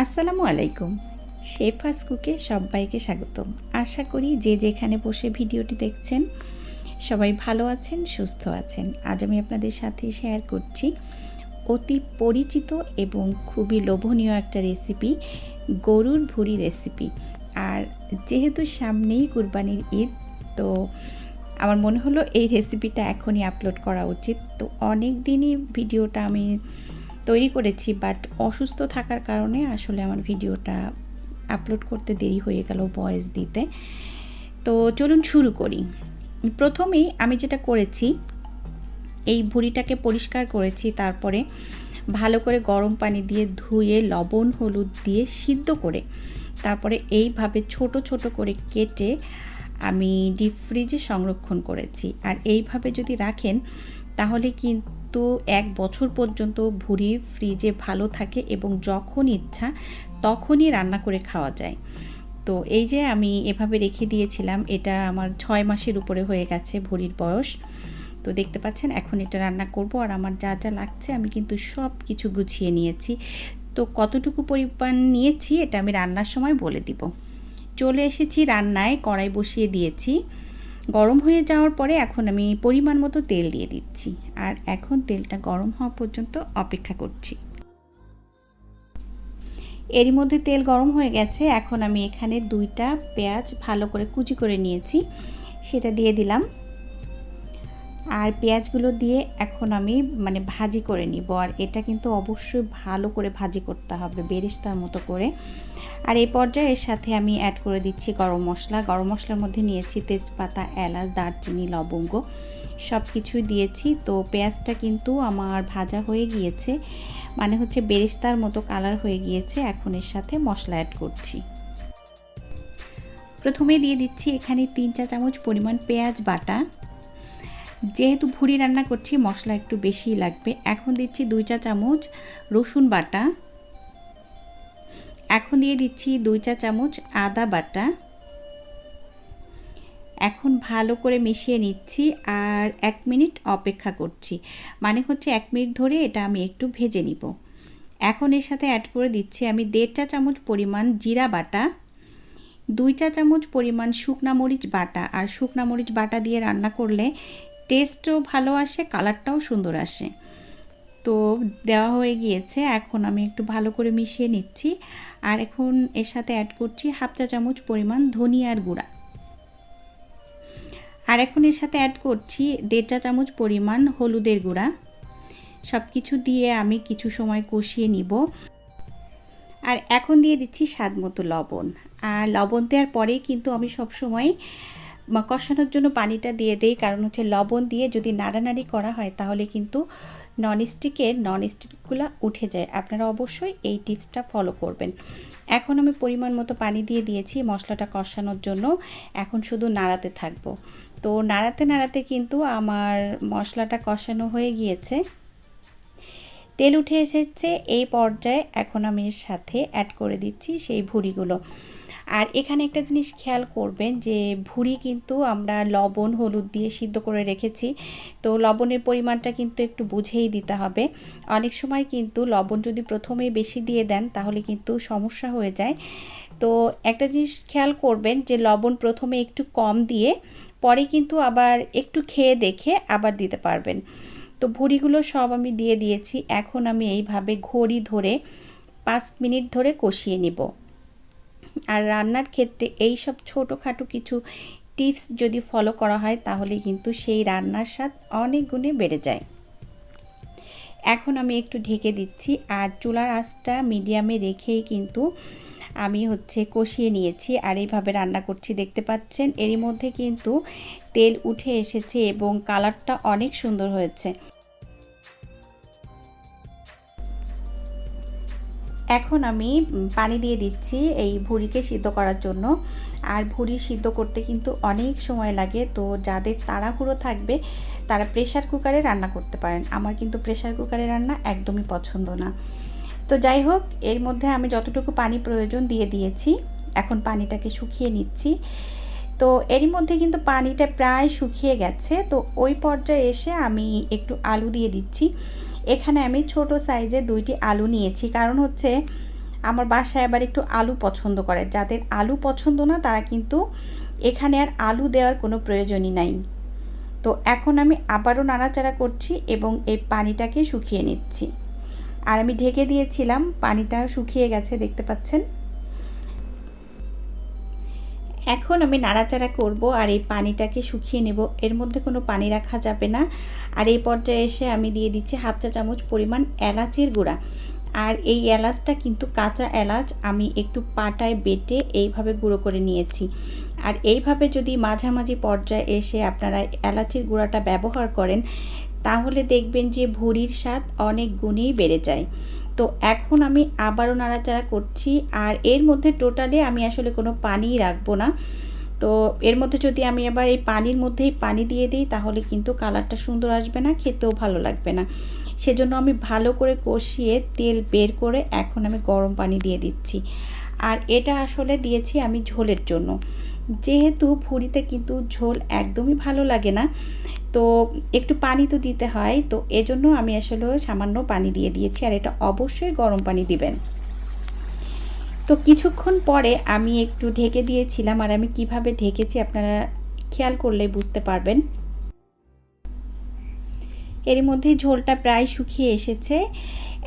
আসসালামু আলাইকুম। শেফাস কুকে সবাইকে স্বাগতম। আশা করি যে যেখানে বসে ভিডিওটি দেখছেন সবাই ভালো আছেন, সুস্থ আছেন। আজ আমি আপনাদের সাথে শেয়ার করছি অতি পরিচিত এবং খুবই লোভনীয় একটা রেসিপি, গরুর ভুঁড়ি রেসিপি। আর যেহেতু সামনেই কুরবানির ঈদ, তো আমার মনে হলো এই রেসিপিটা এখনই আপলোড করা উচিত। তো অনেক দিনই ভিডিওটা আমি তৈরি করেছি, বাট অসুস্থ থাকার কারণে আসলে আমার ভিডিওটা আপলোড করতে দেরি হয়ে গেল, ভয়েস দিতে। তো চলুন শুরু করি। প্রথমেই আমি যেটা করেছি, এই ভুঁড়িটাকে পরিষ্কার করেছি, তারপরে ভালো করে গরম পানি দিয়ে ধুয়ে লবণ হলুদ দিয়ে সিদ্ধ করে তারপরে এইভাবে ছোট ছোট করে কেটে আমি ডিপ ফ্রিজে সংরক্ষণ করেছি। আর এইভাবে যদি রাখেন তাহলে কিন্তু 1 বছর পর্যন্ত ভুঁড়ি ফ্রিজে ভালো থাকে এবং যখন ইচ্ছা তখনই রান্না করে খাওয়া যায়। তো এই যে আমি এভাবে রেখে দিয়েছিলাম, এটা আমার 6 মাসের উপরে হয়ে গেছে ভুঁড়ির বয়স। তো দেখতে পাচ্ছেন এখন এটা রান্না করব। আর আমার যা যা লাগছে আমি কিন্তু সব কিছু গুছিয়ে নিয়েছি। তো কতটুকু পরিমাণ নিয়েছি এটা আমি রান্নার সময় বলে দিব। চলে এসেছি রান্নায়, কড়াই বসিয়ে দিয়েছি। গরম হয়ে যাওয়ার পরে এখন আমি পরিমাণ মতো তেল দিয়ে দিচ্ছি। আর এখন তেলটা গরম হওয়া পর্যন্ত অপেক্ষা করছি। এরই মধ্যে তেল গরম হয়ে গেছে। এখন আমি এখানে 2টা পেঁয়াজ ভালো করে কুচি করে নিয়েছি, সেটা দিয়ে দিলাম। আর পেঁয়াজগুলো দিয়ে এখন আমি ভাজি করে নিব। আর এটা কিন্তু অবশ্যই ভালো করে ভাজি করতে হবে, বেরেস্তার মতো করে। আর এই পর্যায়ে এর সাথে আমি অ্যাড করে দিচ্ছি গরম মশলা। গরম মশলার মধ্যে নিয়েছি তেজপাতা, এলাচ, দারচিনি, লবঙ্গ, সব কিছুই দিয়েছি। তো পেঁয়াজটা কিন্তু আমার ভাজা হয়ে গিয়েছে, মানে হচ্ছে বেরেস্তার মতো কালার হয়ে গিয়েছে। এখন এর সাথে মশলা অ্যাড করছি। প্রথমে দিয়ে দিচ্ছি এখানে 3 চা চামচ পরিমাণ পেঁয়াজ বাটা। যেহেতু ভুঁড়ি রান্না করছি মশলা একটু বেশিই লাগবে। এখন দিচ্ছি 2 চা চামচ রসুন বাটা। এখন দিয়ে দিচ্ছি 2 চা চামচ আদা বাটা। এখন ভালো করে মিশিয়ে নিচ্ছি আর 1 মিনিট অপেক্ষা করছি, মানে হচ্ছে 1 মিনিট ধরে এটা আমি একটু ভেজে নিব। এখন এর সাথে অ্যাড করে দিচ্ছি আমি 1.5 চা চামচ পরিমাণ জিরা বাটা, 2 চা চামচ পরিমাণ শুকনা মরিচ বাটা। আর শুকনা মরিচ বাটা দিয়ে রান্না করলে টেস্টও ভালো আসে, কালারটাও সুন্দর আসে। তো দেওয়া হয়ে গিয়েছে, এখন আমি একটু ভালো করে মিশিয়ে নিচ্ছি। আর এখন এর সাথে অ্যাড করছি 1/2 চা চামচ পরিমাণ ধনিয়ার গুঁড়া। আর এখন এর সাথে অ্যাড করছি 1.5 চা চামচ পরিমাণ হলুদের গুঁড়া। সব কিছু দিয়ে আমি কিছু সময় কষিয়ে নিব। আর এখন দিয়ে দিচ্ছি স্বাদ মতো লবণ। আর লবণ দেওয়ার পরেই কিন্তু আমি সব সময় কষানোর জন্য পানিটা দিয়ে দেই, কারণ হচ্ছে লবণ দিয়ে যদি নাড়ানাড়ি করা হয় তাহলে কিন্তু ননস্টিকগুলো উঠে যায়। আপনারা অবশ্যই এই টিপসটা ফলো করবেন। এখন আমি পরিমাণ মতো পানি দিয়ে দিয়েছি মশলাটা কষানোর জন্য। এখন শুধু নাড়াতে থাকবো। তো নাড়াতে নাড়াতে কিন্তু আমার মশলাটা কষানো হয়ে গিয়েছে, তেল উঠে এসেছে। এই পর্যায়ে এখন আমি এর সাথে অ্যাড করে দিচ্ছি সেই ভুঁড়িগুলো। আর এখানে একটা জিনিস খেয়াল করবেন যে ভুঁড়ি কিন্তু আমরা লবণ হলুদ দিয়ে সিদ্ধ করে রেখেছি। তো লবণের পরিমাণটা কিন্তু একটু বুঝেই দিতে হবে। অনেক সময় কিন্তু লবণ যদি প্রথমেই বেশি দিয়ে দেন তাহলে কিন্তু সমস্যা হয়ে যায়। তো একটা জিনিস খেয়াল করবেন যে লবণ প্রথমে একটু কম দিয়ে পরে কিন্তু আবার একটু খেয়ে দেখে আবার দিতে পারবেন। তো ভুঁড়িগুলো সব আমি দিয়ে দিয়েছি। এখন আমি এইভাবে ঘড়ি ধরে 5 মিনিট ধরে কষিয়ে নেব। আর রান্নার ক্ষেত্রে এই সব ছোটোখাটো কিছু টিপস যদি ফলো করা হয় তাহলে কিন্তু সেই রান্নার স্বাদ অনেক গুণে বেড়ে যায়। এখন আমি একটু ঢেকে দিচ্ছি। আর চুলার আঁচটা মিডিয়ামে রেখেই কিন্তু আমি কষিয়ে নিয়েছি। আর এইভাবে রান্না করছি, দেখতে পাচ্ছেন এরই মধ্যে কিন্তু তেল উঠে এসেছে এবং কালারটা অনেক সুন্দর হয়েছে। এখন আমি পানি দিয়ে দিচ্ছি এই ভুঁড়িকে সিদ্ধ করার জন্য। আর ভুঁড়ি সিদ্ধ করতে কিন্তু অনেক সময় লাগে। তো যাদের তাড়াহুড়ো থাকবে তারা প্রেসার কুকারে রান্না করতে পারেন। আমার কিন্তু প্রেসার কুকারে রান্না একদমই পছন্দ না। তো যাই হোক, এর মধ্যে আমি যতটুকু পানি প্রয়োজন দিয়ে দিয়েছি। এখন পানিটাকে শুকিয়ে নিচ্ছি। তো এরই মধ্যে কিন্তু পানিটা প্রায় শুকিয়ে গেছে। তো ওই পর্যায়ে এসে আমি একটু আলু দিয়ে দিচ্ছি। এখানে আমি ছোট সাইজে 2টি আলু নিয়েছি, কারণ আমার বাসায় আবার একটু আলু পছন্দ করে, যাদের আলু পছন্দ না তারা কিন্তু এখানে আর আলু দেওয়ার কোনো প্রয়োজনই নাই। তো এখন আমি আবারও নাড়াচাড়া করছি এবং এই পানিটাকে শুকিয়ে নিচ্ছি। আর আমি ঢেকে দিয়েছিলাম, পানিটা শুকিয়ে গেছে দেখতে পাচ্ছেন। এখন আমি নাড়াচাড়া করব আর এই পানিটাকে শুকিয়ে নেব, এর মধ্যে কোনো পানি রাখা যাবে না। আর এই পর্যায়ে এসে আমি দিয়ে দিচ্ছি 1/2 চা চামচ পরিমাণ এলাচের গুঁড়া। আর এই এলাচটা কিন্তু কাঁচা এলাচ আমি একটু পাটায় বেটে এইভাবে গুঁড়ো করে নিয়েছি। আর এইভাবে যদি মাঝামাঝি পর্যায়ে এসে আপনারা এলাচের গুঁড়াটা ব্যবহার করেন তাহলে দেখবেন যে ভুড়ির স্বাদ অনেক গুণেই বেড়ে যায়। তো এখন আমি আবারও নাড়াচাড়া করছি আর এর মধ্যে টোটালি আমি আসলে কোনো পানিই রাখবো না। তো এর মধ্যে যদি আমি আবার এই পানির মধ্যেই পানি দিয়ে দিই তাহলে কিন্তু কালারটা সুন্দর আসবে না, খেতেও ভালো লাগবে না। সেজন্য আমি ভালো করে কষিয়ে তেল বের করে এখন আমি গরম পানি দিয়ে দিচ্ছি। আর এটা আসলে দিয়েছি আমি ঝোলের জন্য, যেহেতু ভুড়িতে কিন্তু ঝোল একদমই ভালো লাগে না, তো একটু পানি তো দিতে হয়। তো এজন্য আমি আসলে সামান্য পানি দিয়ে দিয়েছি, আর এটা অবশ্যই গরম পানি দিবেন। তো কিছুক্ষণ পরে আমি একটু ঢেকে দিয়েছিলাম, আর আমি কিভাবে ঢেকেছি আপনারা খেয়াল করলে বুঝতে পারবেন। এর মধ্যেই ঝোলটা প্রায় শুকিয়ে এসেছে।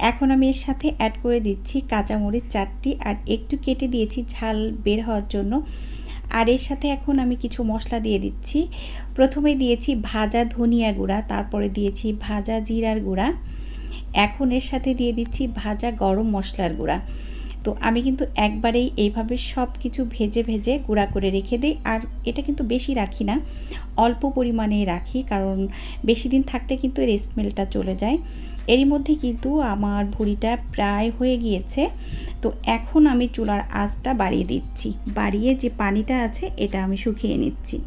এখন আমি এর সাথে অ্যাড করে দিচ্ছি কাঁচামরিচ 4টি, আর একটু কেটে দিয়েছি ঝাল বের হওয়ার জন্য। আর এর সাথে এখন আমি কিছু মশলা দিয়ে দিচ্ছি। প্রথমে দিয়েছি ভাজা ধনিয়া গুঁড়া, তারপরে দিয়েছি ভাজা জিরার গুঁড়া, এখন এর সাথে দিয়ে দিচ্ছি ভাজা গরম মশলার গুঁড়া। তো আমি কিন্তু একবারেই এইভাবে সব কিছু ভেজে ভেজে গুঁড়া করে রেখে দিই। আর এটা কিন্তু বেশি রাখি না, অল্প পরিমাণেই রাখি, কারণ বেশি দিন থাকলে কিন্তু এর স্মেলটা চলে যায়। এরই মধ্যে কিন্তু আমার ভুড়িটা প্রায় হয়ে গিয়েছে। তো এখন আমি চুলার আঁচটা বাড়িয়ে দিচ্ছি, বাড়িয়ে যে পানিটা আছে এটা আমি শুকিয়ে নিচ্ছি।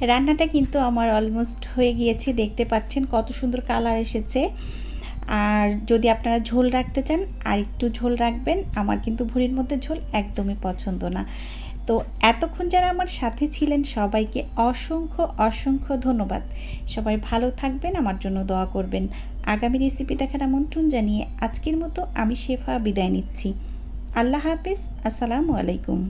রান্নাটা কিন্তু আমার অলমোস্ট হয়ে গিয়েছে, দেখতে পাচ্ছেন কত সুন্দর কালার এসেছে। আর যদি আপনারা ঝোল রাখতে চান আর একটু ঝোল রাখবেন, আমার কিন্তু ভুড়ির মধ্যে ঝোল একদমই পছন্দ না। তো এতক্ষণ যারা আমার সাথে ছিলেন সবাইকে অসংখ্য অসংখ্য ধন্যবাদ। সবাই ভালো থাকবেন, আমার জন্য দোয়া করবেন। আগামী রেসিপি দেখার আমন্ত্রণ জানিয়ে আজকের মতো আমি শেফা বিদায় নিচ্ছি। আল্লাহ হাফেজ, আসসালামু আলাইকুম।